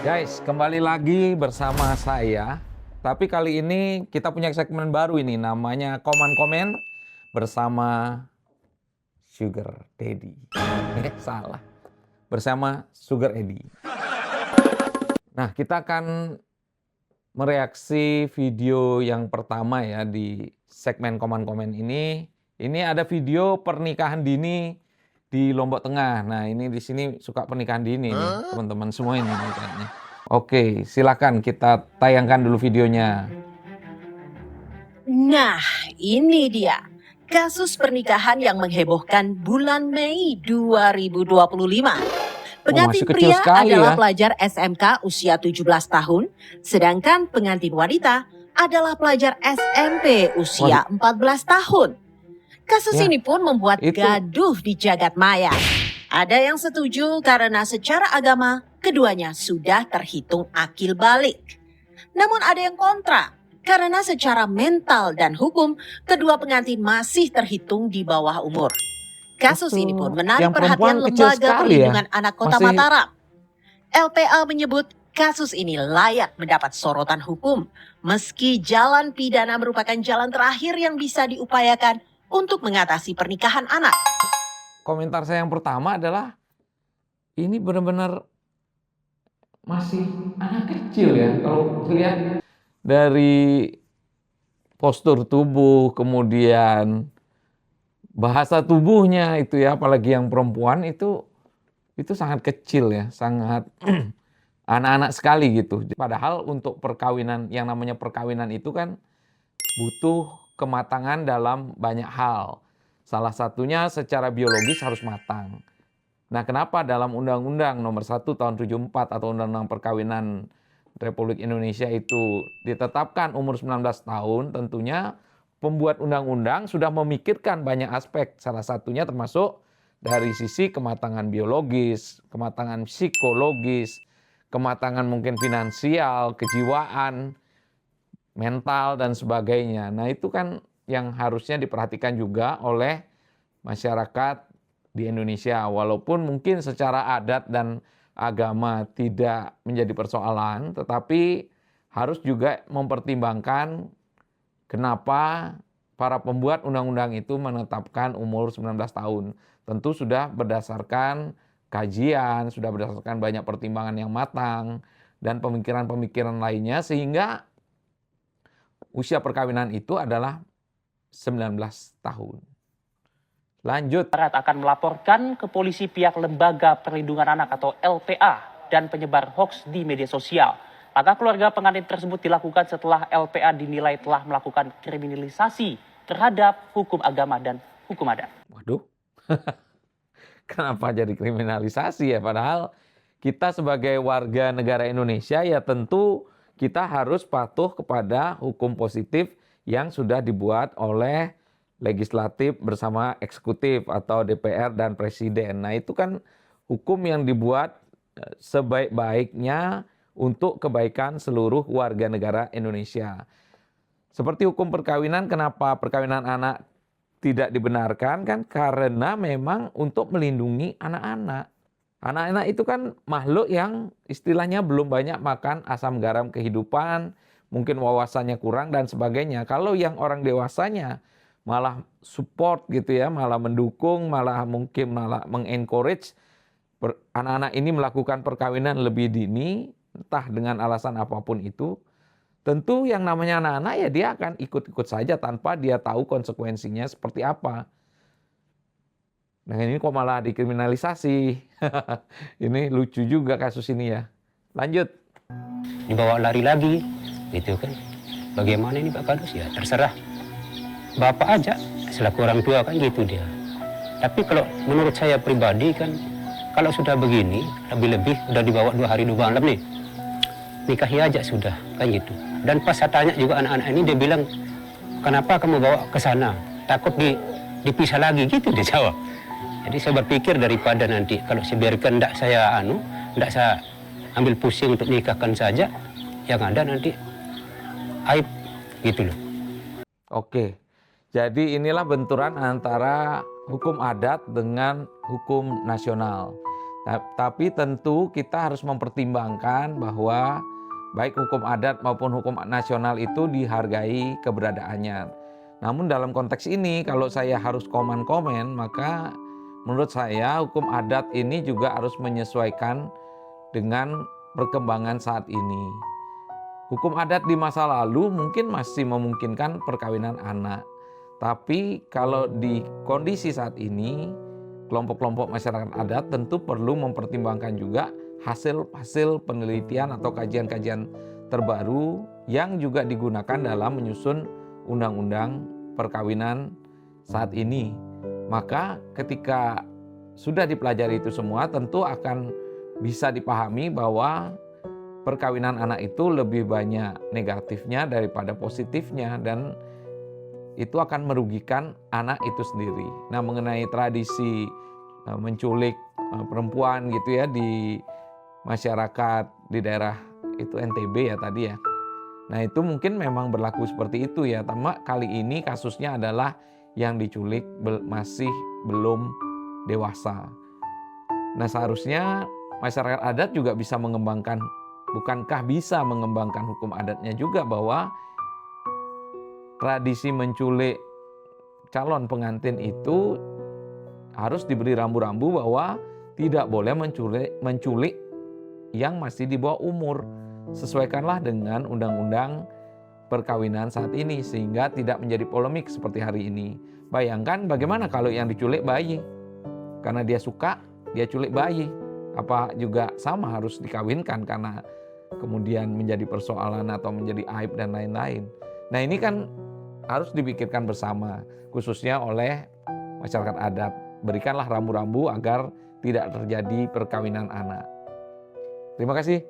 Guys, kembali lagi bersama saya. Tapi kali ini kita punya segmen baru ini, namanya Komen-Komen bersama Sugar Daddy. Salah. Bersama Sugar Daddy. Nah, kita akan mereaksi video yang pertama ya di segmen Komen-Komen ini. Ini ada video pernikahan dini di Lombok Tengah. Nah, ini di sini suka pernikahan dini nih, teman-teman semua ini kayaknya. Oke, silakan kita tayangkan dulu videonya. Nah, ini dia kasus pernikahan yang menghebohkan bulan Mei 2025. Pengantin masih kecil pria sekali adalah ya. pelajar SMK usia 17 tahun, sedangkan pengantin wanita adalah pelajar SMP usia 14 tahun. Kasus Ya, ini pun membuat itu. gaduh di jagat maya. Ada yang setuju karena secara agama keduanya sudah terhitung akil balik. Namun ada yang kontra karena secara mental dan hukum kedua pengantin masih terhitung di bawah umur. Kasus ini pun menarik Yang perhatian perempuan kecil Lembaga sekali Perlindungan ya. Anak Kota Masih Mataram. LPA menyebut kasus ini layak mendapat sorotan hukum meski jalan pidana merupakan jalan terakhir yang bisa diupayakan untuk mengatasi pernikahan anak. komentar saya yang pertama adalah ini benar-benar masih anak kecil ya. Kalau lihat dari postur tubuh, kemudian bahasa tubuhnya itu ya, apalagi yang perempuan itu sangat kecil ya, sangat anak-anak sekali gitu. Padahal untuk perkawinan, yang namanya perkawinan itu kan butuh kematangan dalam banyak hal. Salah satunya secara biologis harus matang. Nah, kenapa dalam Undang-Undang Nomor 1 Tahun 74 atau Undang-Undang Perkawinan Republik Indonesia itu ditetapkan umur 19 tahun, tentunya pembuat undang-undang sudah memikirkan banyak aspek. Salah satunya termasuk dari sisi kematangan biologis, kematangan psikologis, kematangan mungkin finansial, kejiwaan, mental, dan sebagainya. Nah, itu kan yang harusnya diperhatikan juga oleh masyarakat di Indonesia. Walaupun mungkin secara adat dan agama tidak menjadi persoalan, tetapi harus juga mempertimbangkan kenapa para pembuat undang-undang itu menetapkan umur 19 tahun. Tentu sudah berdasarkan kajian, sudah berdasarkan banyak pertimbangan yang matang, dan pemikiran-pemikiran lainnya, sehingga usia perkawinan itu adalah 19 tahun. Lanjut. Barat akan melaporkan ke polisi pihak Lembaga Perlindungan Anak atau LPA dan penyebar hoaks di media sosial. Langkah keluarga pengantin tersebut dilakukan setelah LPA dinilai telah melakukan kriminalisasi terhadap hukum agama dan hukum adat. Waduh, kenapa jadi kriminalisasi ya? Padahal kita sebagai warga negara Indonesia ya tentu kita harus patuh kepada hukum positif yang sudah dibuat oleh legislatif bersama eksekutif atau DPR dan presiden. Nah, itu kan hukum yang dibuat sebaik-baiknya untuk kebaikan seluruh warga negara Indonesia. Seperti hukum perkawinan, kenapa perkawinan anak tidak dibenarkan? Kan karena memang untuk melindungi anak-anak. Anak-anak itu kan makhluk yang istilahnya belum banyak makan asam garam kehidupan, mungkin wawasannya kurang dan sebagainya. Kalau yang orang dewasanya malah support gitu ya, malah mendukung, malah mungkin malah mengencourage anak-anak ini melakukan perkawinan lebih dini, entah dengan alasan apapun itu, tentu yang namanya anak-anak ya dia akan ikut-ikut saja tanpa dia tahu konsekuensinya seperti apa. Nah, ini kok malah dikriminalisasi. Ini lucu juga kasus ini ya. Lanjut. Dibawa lari lagi, gitu kan. Bagaimana ini Pak Kadus? Ya terserah. Bapak aja, selaku orang tua kan gitu dia. Tapi kalau menurut saya pribadi kan, kalau sudah begini, lebih-lebih udah dibawa 2 hari 2 malam nih. Nikahi aja sudah, kan gitu. Dan pas saya tanya juga anak-anak ini, dia bilang, kenapa kamu bawa ke sana? Takut dipisah lagi, gitu dia jawab. Jadi saya berpikir daripada nanti kalau saya biarkan tidak saya ambil pusing untuk nikahkan saja, yang ada nanti aib gitu loh. Oke, jadi inilah benturan antara hukum adat dengan hukum nasional. Tapi tentu kita harus mempertimbangkan bahwa baik hukum adat maupun hukum nasional itu dihargai keberadaannya. Namun dalam konteks ini kalau saya harus komen, maka menurut saya hukum adat ini juga harus menyesuaikan dengan perkembangan saat ini. Hukum adat di masa lalu mungkin masih memungkinkan perkawinan anak. Tapi kalau di kondisi saat ini, kelompok-kelompok masyarakat adat tentu perlu mempertimbangkan juga hasil penelitian atau kajian-kajian terbaru yang juga digunakan dalam menyusun undang-undang perkawinan saat ini. Maka ketika sudah dipelajari itu semua, tentu akan bisa dipahami bahwa perkawinan anak itu lebih banyak negatifnya daripada positifnya, dan itu akan merugikan anak itu sendiri. Nah, mengenai tradisi menculik perempuan gitu ya di masyarakat di daerah itu NTB ya tadi ya. Nah, itu mungkin memang berlaku seperti itu ya. Tapi kali ini kasusnya adalah yang diculik masih belum dewasa. Nah, seharusnya masyarakat adat juga bisa mengembangkan, bukankah bisa mengembangkan hukum adatnya juga bahwa tradisi menculik calon pengantin itu harus diberi rambu-rambu bahwa tidak boleh menculik yang masih di bawah umur. Sesuaikanlah dengan undang-undang perkawinan saat ini sehingga tidak menjadi polemik seperti hari ini. Bayangkan bagaimana kalau yang diculik bayi. Karena dia suka, dia culik bayi. Apa juga sama harus dikawinkan karena kemudian menjadi persoalan atau menjadi aib dan lain-lain. Nah, ini kan harus dipikirkan bersama, khususnya oleh masyarakat adat. Berikanlah rambu-rambu agar tidak terjadi perkawinan anak. Terima kasih.